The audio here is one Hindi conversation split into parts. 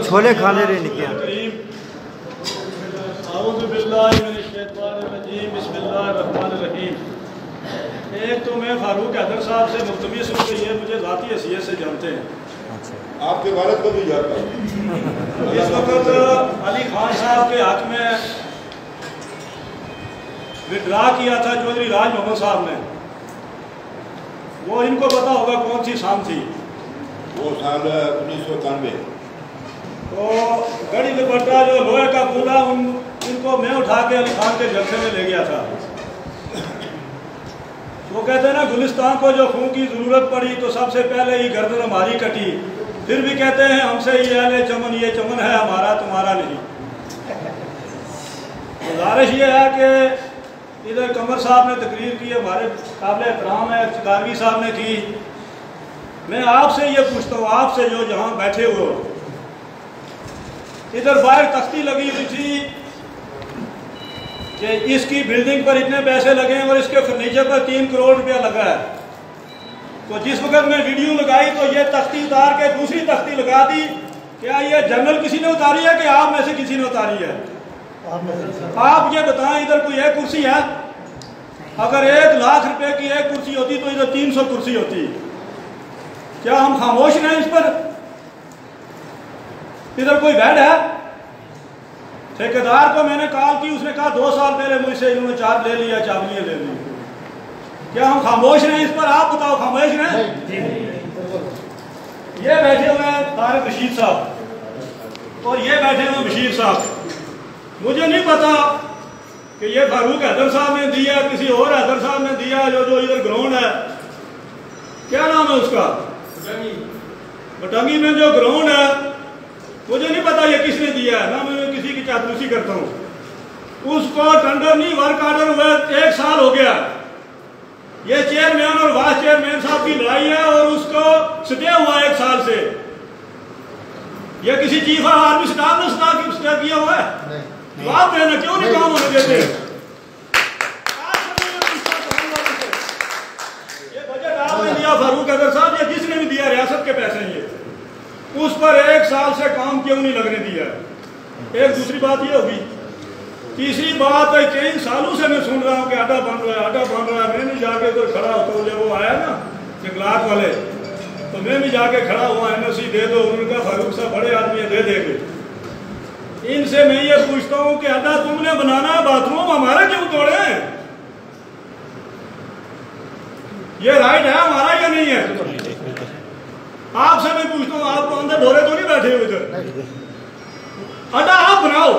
छोले खाने रहे निकले। एक तो मैं फारूक हैदर साहब से मुल्तमिस हूँ कि ये मुझे ज़ाती हैसियत से जानते हैं। आपके वालिद को भी जानता हूँ। इस वक्त अली खान साहब के हक में विड्रा किया था चौधरी राज मोहम्मद साहब ने। वो इनको पता होगा कौन सी शाम थी। वो साल 1991। तो गड़ी दुपट्टा जो लोहे का कूड़ा इनको मैं उठा के अली खान के जलसे में ले गया था। वो कहते हैं ना, गुलिस्तान को जो खून की ज़रूरत पड़ी तो सबसे पहले ही गर्दन हमारी कटी। फिर भी कहते हैं हमसे ये अहले चमन, ये चमन है हमारा तुम्हारा नहीं। गुजारिश ये है कि इधर कमर साहब ने तकरीर की, हमारे काबिल एहतराम है, चिकारवी साहब ने की। मैं आपसे ये पूछता हूँ, आपसे जो जहाँ बैठे हुए हो, इधर बाहर तख्ती लगी हुई थी कि इसकी बिल्डिंग पर इतने पैसे लगे हैं और इसके फर्नीचर पर 3 करोड़ रुपया लगा है। तो जिस वक्त मैं वीडियो लगाई तो ये तख्ती उतार के दूसरी तख्ती लगा दी। क्या ये जनरल किसी ने उतारी है कि आप में से किसी ने उतारी है? आप ये बताएं, इधर कोई एक कुर्सी है? अगर 1 लाख रुपए की एक कुर्सी होती तो इधर 300 कुर्सी होती। क्या हम खामोश हैं इस पर? इधर कोई बेड है? ठेकेदार को मैंने कॉल की, उसने कहा 2 साल पहले मुझसे इन्होंने चार्ज ले लिया, चावलियाँ ले ली। क्या हम खामोश हैं इस पर? आप बताओ, खामोश हैं? ये बैठे हुए हैं तारिक रशीद साहब और ये बैठे हुए बशीर साहब। मुझे नहीं पता कि ये फारूक हैदर साहब ने दिया, किसी और हैदर साहब ने दिया। जो इधर ग्राउंड है, क्या नाम है उसका, बटंगी में जो ग्राउंड है, मुझे नहीं पता ये किसने दिया है। ना मैं किसी की चापलूसी करता हूँ। उसको टेंडर नहीं, वर्क ऑर्डर हुए 1 साल हो गया। ये चेयरमैन और वाइस चेयरमैन साहब की लड़ाई है और उसको स्टे हुआ 1 साल से। ये किसी चीफ ऑफ आर्मी स्टाफ ने स्टे किया हुआ है? जवाब देना, क्यों नहीं काम होने देते? ये बजट आपने दिया फारूक हैदर साहब, ये किसने भी दिया, रियासत के पैसे ये, उस पर 1 साल से काम क्यों नहीं लगने दिया? एक दूसरी बात ये होगी। तीसरी बात है, कई सालों से मैं सुन रहा हूँ कि अड्डा बन रहा है, अड्डा बन रहा है। मैं भी जाके उधर खड़ा होता हूँ, जब वो आया ना जंगलात वाले, तो मैं भी जाके खड़ा हुआ, NOC दे दो। उन्होंने कहा फारूक साहब बड़े आदमी है, दे देंगे। इनसे मैं ये पूछता हूँ कि अड्डा तुमने बनाना है, बाथरूम हमारा क्यों तोड़े? ये राइट है हमारा या नहीं है? आपसे मैं पूछता हूँ, आपको अंदर ढोरे तो नहीं बैठे हुए इधर? अड्डा आप बनाओ,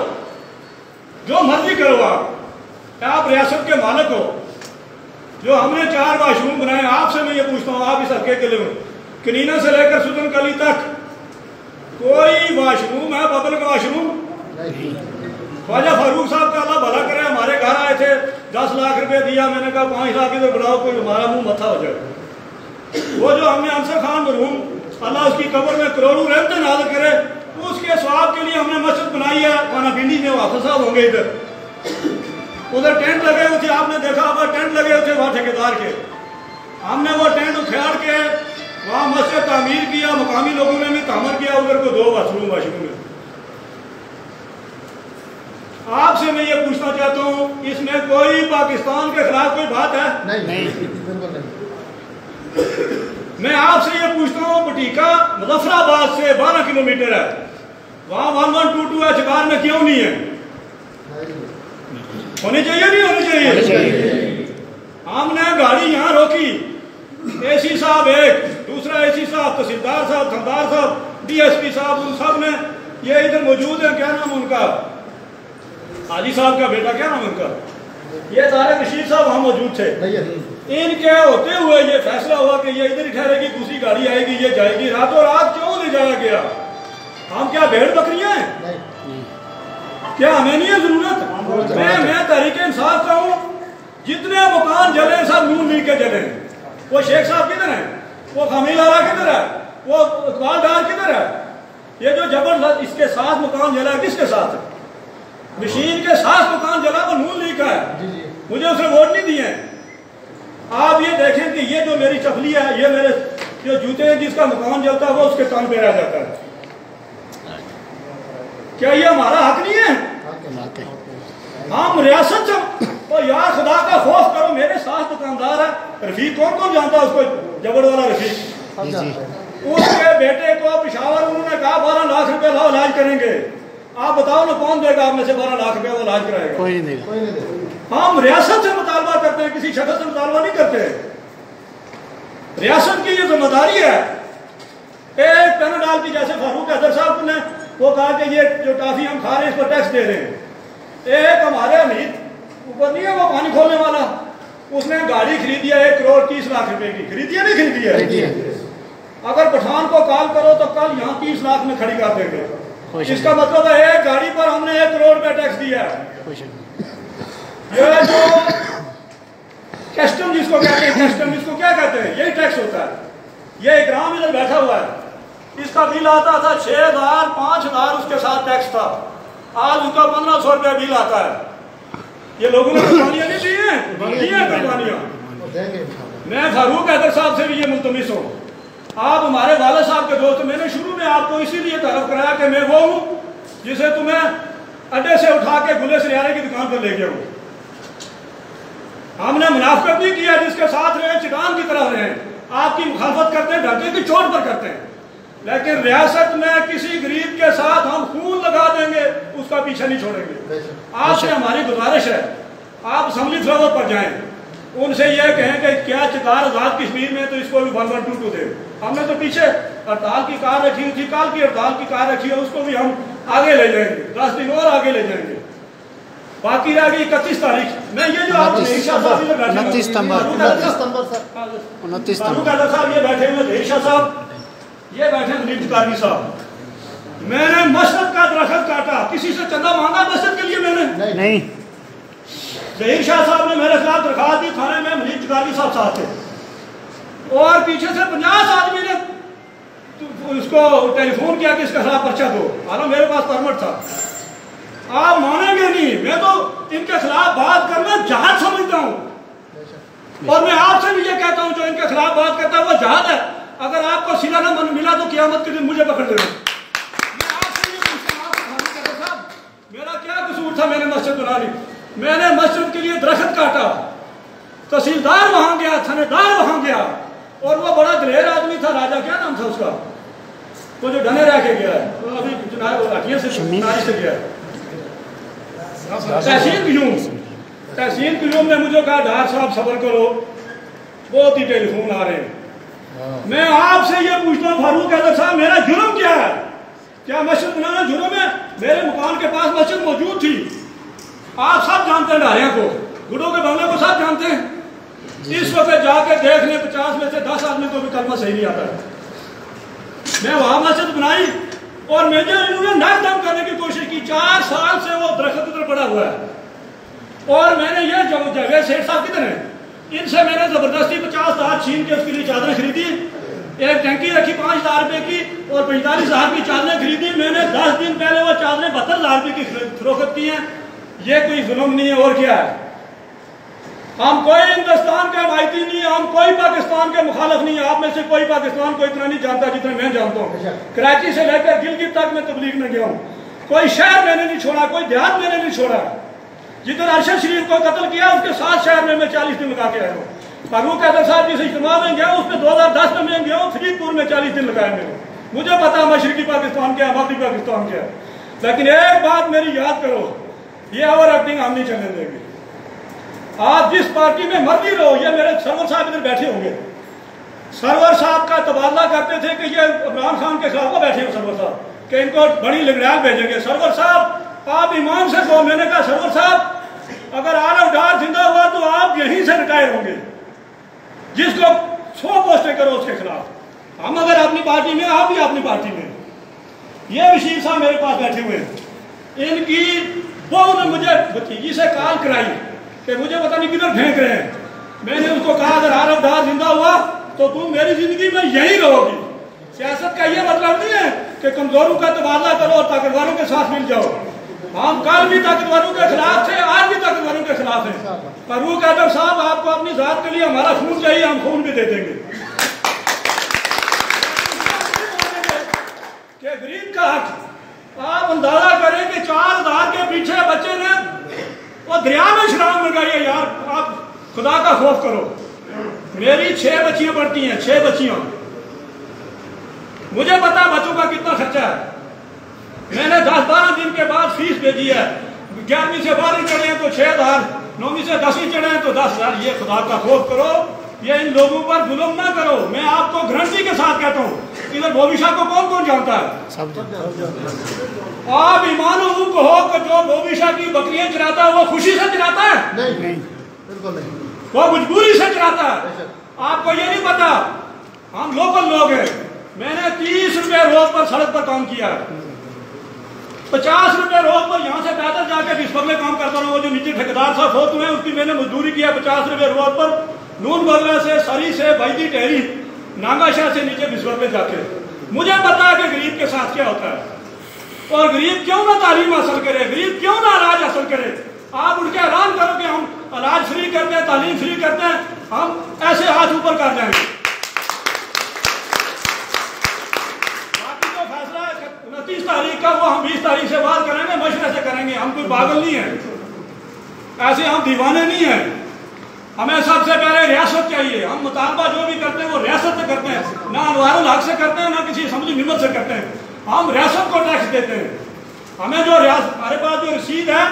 जो मर्जी करो। आप रियासत के मालिक हो। जो हमने 4 वाशरूम बनाए, आपसे मैं ये पूछता हूँ, आप इस हल्के के लिए कनीना से लेकर सुदन कली तक कोई वाशरूम है पब्लिक वाशरूम? ख्वाजा फारूक साहब का अल्लाह भला करे, हमारे घर आए थे, 10 लाख रुपए दिया। मैंने कहा 5 लाख इधर बढ़ाओ, कोई हमारा मुंह मत्था हो जाए। वो जो हमने अंसर खान मरहूम, अल्लाह उसकी कब्र में करोड़ों रहमतें नाज़िल करे, उसके स्वाब के लिए हमने मस्जिद बनाई है। खाना पिंडी में हाफिज साहब होंगे इधर। उधर टेंट लगे हुए थे, आपने देखा होगा, टेंट लगे हुए थे वहाँ ठेकेदार के। हमने वो टेंट उखाड़ के वहाँ मस्जिद तामीर किया, मकामी लोगों ने भी तामीर किया। उधर को 2 वाशरूम है। आपसे मैं ये पूछना चाहता हूँ, इसमें कोई पाकिस्तान के खिलाफ कोई बात है? नहीं। मैं आपसे ये पूछता हूँ, बटीका मुजफ्फराबाद से 12 किलोमीटर है, वहाँ 1122 एचकार में क्यों नहीं है? होनी चाहिए नहीं होनी चाहिए? हमने गाड़ी यहाँ रोकी, AC साहब एक, दूसरा AC साहब, तहसीलदार साहब, थानेदार साहब, DSP साहब, उन सब ने, ये इधर मौजूद है, क्या नाम उनका, हाजी साहब का बेटा, क्या नाम उनका, ये तारिक रशीद साहब वहाँ मौजूद थे। इनके होते हुए ये फैसला हुआ कि ये इधर ही ठहरेगी, दूसरी गाड़ी आएगी, ये जाएगी। रातों रात क्यों ले जाया गया? हम क्या भेड़ बकरियां हैं? क्या हमें नहीं है जरूरत? मैं तहरीक इंसाफ का हूँ। जितने मकान जले सब नून मिल के जले। वो शेख साहब किधर है? वो खामी लाला किधर है? वो इकबाल डार किधर है? ये जो जबरदस्त इसके साथ मकान जला किसके साथ है? मशीन के साथ मकान जला वो नून लीग का है, मुझे उसने वोट नहीं दिए। आप ये देखें कि ये जो मेरी चपली है, ये मेरे जो जूते हैं, जिसका मकान जलता है वो उसके कान पे रह जाता है। क्या ये हमारा हक नहीं है? हम रियासत से तो यार खुदा का खौफ करो, मेरे साथ दुकानदार है रफीक, कौन कौन जानता है उसको, जबड़ वाला रफीक। उसके बेटे को पिशावर उन्होंने कहा 12 लाख रुपए लाओ इलाज करेंगे। आप बताओ ना कौन देगा आप में से 12 लाख रुपए वो इलाज कराएगा? कोई नहीं देगा। हम रियासत से मुतालबा करते हैं, किसी शख्स से मुतालबा नहीं करते। रियासत की ये जिम्मेदारी है। एक पैनाडाल की, जैसे फारूक हैदर साहब ने वो कहा कि ये जो टॉफी हम खा रहे हैं इस पर टैक्स दे रहे हैं। एक हमारे अमीर ऊपर नहीं है वो पानी खोलने वाला, उसने गाड़ी खरीदी है 1 करोड़ 30 लाख रुपए की, खरीदी है नहीं खरीदी है? अगर पठान को कॉल करो तो कल यहाँ 30 लाख में खड़ी कर देंगे। इसका मतलब है एक गाड़ी पर हमने 1 करोड़ रुपए टैक्स दिया है। ये जो कस्टम जिसको कहते हैं, कस्टम जिसको क्या कहते हैं, यही टैक्स होता है। ये इकराम इधर बैठा हुआ है, इसका बिल आता था 6000 5000 उसके साथ टैक्स था, आज उसका 1500 रुपया बिल आता है। ये लोगों ने कुर्बानियां नहीं दी हैं कुर्बानियां। मैं फारूक हैदर साहब से भी ये मुल्तमिस हूँ, आप हमारे वाले साहब के दोस्त, मैंने शुरू में आपको इसीलिए तारफ कराया कि मैं वो हूँ जिसे तुम्हें अड्डे से उठा के गुले सरियारे की दुकान पर ले गया हूँ। हमने मुनाफिकत नहीं किया, जिसके साथ रहे चिटान की तरह रहे। आपकी मुखालफत करते हैं, ढक्के की चोट पर करते हैं, लेकिन रियासत में किसी गरीब के साथ हम खून लगा देंगे, उसका पीछा नहीं छोड़ेंगे। आपसे हमारी गुजारिश है, आप असम्बली फ्लावर पर जाएं, उनसे यह कहें कि क्या चिकार आजाद कश्मीर में तो इसको भी 1122 दे। हमने तो पीछे हड़ताल की कार रखी थी, काल की हड़ताल की कार रखी है, उसको भी हम आगे ले जाएंगे, 10 दिन और आगे ले जाएंगे। बाकी रह गई 31 तारीख। मैं ये जो आप 29 सितंबर ये बैठे हुए जहीर साहब, ये बैठे मुनीब कारगी साहब, मैंने मस्जिद का दरख्त काटा, किसी से चंदा मांगा मस्जिद के लिए? मैंने नहीं। जहीर शाह साहब ने मेरे खिलाफ दरखास्त दी थाने में, मुनीब कारगी साहब साथ थे, और पीछे से 50 आदमी ने उसको टेलीफोन किया कि इसके खिलाफ पर्चा दो, हालांकि मेरे पास परमिट था। आप मानेंगे नहीं, मैं तो इनके खिलाफ बात करना जहाद समझता हूँ, और मैं आपसे भी ये कहता हूँ जो इनके खिलाफ बात करता है वो जहाद है। अगर आपको सिला न मिला तो क़यामत के दिन मुझे पकड़ लेना। मैं आपसे ये पूछता हूँ, मेरा क्या कसूर था? मैंने मस्जिद बना ली, मैंने मस्जिद के लिए दरख्त काटा, तहसीलदार वहां गया, थानेदार वहां गया, और वो बड़ा दिलेर आदमी था, राजा क्या नाम था उसका, वो जो ढने रह के गया है, वो अभी चुनाव से गया है, तहसील क्यूम ने मुझे कहा डार साहब सब्र करो, बहुत ही टेलीफोन आ रहे हैं। मैं आपसे ये पूछता हूँ फारूक हैदर साहब, मेरा जुर्म क्या है? क्या मस्जिद बनाना जुर्म है? मेरे मकान के पास मस्जिद मौजूद थी, आप सब जानते हैं, डारिया को, गुडो के बंगले को सब जानते हैं। इस वक्त जाके देख ले 50 में से 10 आदमी को भी कलमा सही नहीं आता है। मैं वहां मस्जिद बनाई और मुझे इन्होंने नाकदम करने की कोशिश की। 4 साल से वो दरख्त उधर पड़ा हुआ है, और मैंने ये जगह सेठ साहब किधर है, इनसे मैंने जबरदस्ती 50 लाख छीन के उसके लिए चादरें खरीदी, एक टंकी रखी 5000 रुपए की, और 45,000 की चादरें खरीदी। मैंने 10 दिन पहले वो चादरें 72,000 रुपए की फरोख्त की हैं। ये कोई जुल्म नहीं है और क्या है? हम कोई हिंदुस्तान के हमायती नहीं है, हम कोई पाकिस्तान के मुखालिफ नहीं है। आप में से कोई पाकिस्तान को इतना नहीं जानता जितना मैं जानता हूँ। कराची से लेकर गिलगित तक मैं तबलीग में गया हूँ, कोई शहर मैंने नहीं छोड़ा, कोई देहात मैंने नहीं छोड़ा। जिधर अरशद शरीफ को कत्ल किया उसके 7 शहर में मैं 40 दिन लगा के आया हूँ। फारूक हैदर साहब जिस इज्तिमा में गया उसमें 2010 में मैं गया हूँ, फरीदपुर में 40 दिन लगाए मैंने। मुझे पता मशरकी पाकिस्तान क्या है, मगरबी पाकिस्तान क्या है। लेकिन एक बात मेरी याद करो, ये ओवर एक्टिंग हम नहीं चलने देंगे। आप जिस पार्टी में मर्जी रहो, ये मेरे सरवर साहब इधर बैठे होंगे, सरवर साहब का तबादला करते थे कि ये इमरान खान के खिलाफ बैठे हो सरवर साहब, कि इनको बड़ी लिगड़ाल भेजेंगे। सरवर साहब आप ईमान से कहो, मैंने कहा सरवर साहब अगर आलम डार जिंदा हुआ तो आप यहीं से रिटायर होंगे, जिसको 100 पोस्टें करो उसके खिलाफ। हम अगर अपनी पार्टी में, आप भी अपनी पार्टी में। ये बशीर साहब मेरे पास बैठे हुए हैं, इनकी बहू ने मुझे भतीजी से कॉल कराई कि मुझे पता नहीं किधर फेंक रहे हैं। मैंने उसको कहा अगर आलम डार जिंदा हुआ तो तुम मेरी जिंदगी में यहीं रहोगी, सियासत का ये मतलब नहीं है कि कमजोरों का तबादला करो और ताकतवरों के साथ मिल जाओ। हम कल भी ताकतवरों के खिलाफ थे, आज भी ताकतवरों के खिलाफ हैं। फारूक हैदर साहब, आपको अपनी जात के लिए हमारा खून चाहिए, हम खून भी दे देंगे। कि गरीब का हक आप अंदाजा करें कि 4000 के पीछे बच्चे ने वो दरिया में शराब लगाई है। यार आप खुदा का खौफ करो। मेरी 6 बच्चियां पढ़ती हैं, 6 बच्चियां। मुझे पता बच्चों का कितना खर्चा है। मैंने 10-12 दिन के बाद फीस भेजी है। 11वीं से 12वीं चढ़े हैं तो 6000, 9वीं से 10वीं चढ़े हैं तो 10,000। ये खुदा का खौफ करो, ये इन लोगों पर जुल्म ना करो। मैं आपको गारंटी के साथ कहता हूँ, इधर बोबिशा को कौन कौन जानता है? आप ईमानो कहो कि जो बोबिशा की बकरियां चराता है वो खुशी से चराता है? नहीं, बिल्कुल नहीं। वो मजबूरी से चराता है। आपको ये नहीं पता, हम लोकल लोग हैं। मैंने 30 रुपए रोज पर सड़क पर काम किया है। 50 रुपए रोज पर यहाँ से पैदल जाके बिस्बगले काम करता हूँ। वो जो नीचे ठेकेदार साहब होते हैं उसकी मैंने मजदूरी किया 50 रुपए रोज पर। नून बगला से, सरी से, बैदी टेहरी, नांगाशाह से नीचे बिस्बगले जाके। मुझे पता है कि गरीब के साथ क्या होता है और गरीब क्यों ना तालीम हासिल करे, गरीब क्यों ना इलाज हासिल करे। आप उनके ऐलान करो कि हम इलाज फ्री करते हैं, तालीम फ्री करते हैं, हम ऐसे हाथ ऊपर कर जाएंगे। बाकी जो फैसला है 29 तारीख का वो हम 20 तारीख से बात करेंगे, मशवरे से करेंगे। हम कोई पागल नहीं है, ऐसे हम दीवाने नहीं है। हमें सबसे पहले रियासत चाहिए। हम मुतालबा जो भी करते हैं वो रियासत से करते हैं, ना अनवारुल हक से करते हैं, ना किसी असम्बली मेंबर से करते हैं। हम रियासत को टैक्स देते हैं। हमें जो हमारे पास जो रसीद है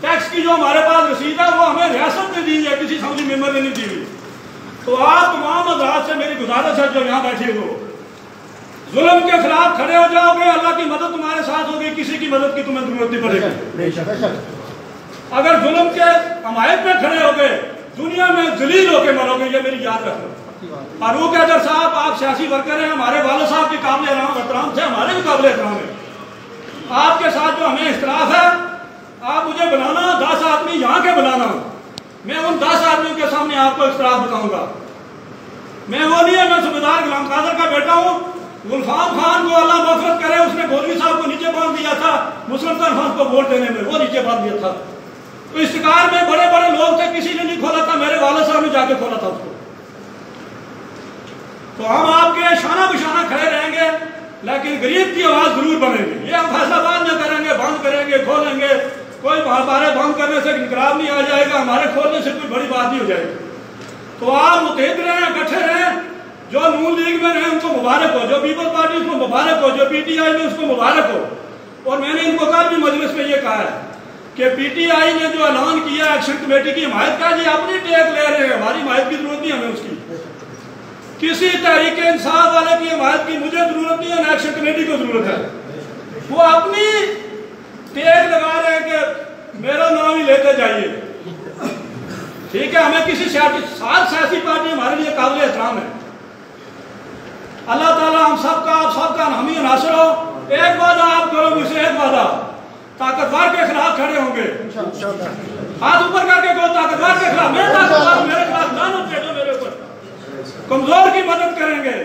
टैक्स की, जो हमारे पास रसीद है वो हमें रियासत ने दी है, किसी असम्बली मेंबर ने नहीं दी हुई। तो आप तमाम हजरात से मेरी गुजारिश है जो यहाँ बैठे हो, जुल्म के खिलाफ खड़े हो जाओगे, अल्लाह की मदद तुम्हारे साथ होगी, किसी की मदद की तुम्हें जरूरत नहीं पड़ेगी। अगर जुल्म के हमायत में खड़े हो गए, दुनिया में जलील होके मरोगे, ये मेरी याद रखो। फारूक हैदर साहब, आप सियासी वर्कर हैं, हमारे वाले साहब के काबिल एहतराम थे, हमारे भी काबिल एहतराम है। आपके साथ जो हमें इख्तिलाफ है, आप मुझे बुलाना, 10 आदमी यहाँ के बुलाना, मैं उन 10 आदमियों के सामने आपको इख्तिलाफ बताऊंगा। मैं वो नहीं है, मैं सूबेदार गुलाम कादर का बेटा हूँ। गुलफाम खान को अल्लाह मग़फ़िरत करे, उसने गोलवी साहब को नीचे बांध दिया था मुस्लिम खान को वोट देने में, वो नीचे बांध दिया था। तो इस्तिकार में बड़े बड़े लोग थे, किसी ने नहीं खोला था, मेरे वाले साहब ने जाके खोला था उसको। तो हम आपके शाना बिशाना खड़े रहेंगे, लेकिन गरीब की आवाज जरूर बनेगी। ये हम फैसलाबाद न करेंगे, बंद करेंगे, खोलेंगे, कोई हमारे बंद करने से इनकलाब नहीं आ जाएगा, हमारे खोलने से कोई बड़ी बात नहीं हो जाएगी। तो आप मुतहद रहें, इकट्ठे रहें। जो नून लीग में रहे उनको मुबारक हो, जो पीपल्स पार्टी उसको मुबारक हो, जो PTI में उसको मुबारक हो। और मैंने इनको कल भी मजलिस में ये कहा है कि PTI ने जो ऐलान किया एक्शन कमेटी की हिमायत का, जी अपनी टेक ले रहे हैं, हमारी हिमायत की जरूरत नहीं हमें उसकी। किसी तहरीक इंसाफ वाले की हिमायत की मुझे जरूरत नहीं है, ना एक्शन कमेटी को जरूरत है। वो अपनी टेक लगा रहे हैं कि मेरा नाम ही लेते जाइए। ठीक है, हमें किसी सियासी पार्टी हमारे लिए काबिल एहतराम है। अल्लाह ताला हम सबका, आप सबका हामी नासिर हो। एक वादा आप करो मुझसे, एक वादा, ताकतवर के खिलाफ खड़े होंगे, हाथ ऊपर करके कहो ताकतवर के खिलाफ। मैं ताकतवर, मेरे खिलाफ लानत भेजो मेरे ऊपर। कमजोर की मदद करेंगे,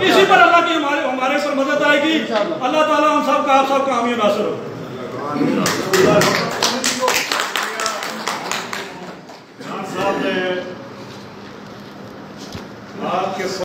इसी पर अल्लाह की हमारे पर मदद आएगी। अल्लाह ताला हम सबका, आप सबका हामी नासिर हो।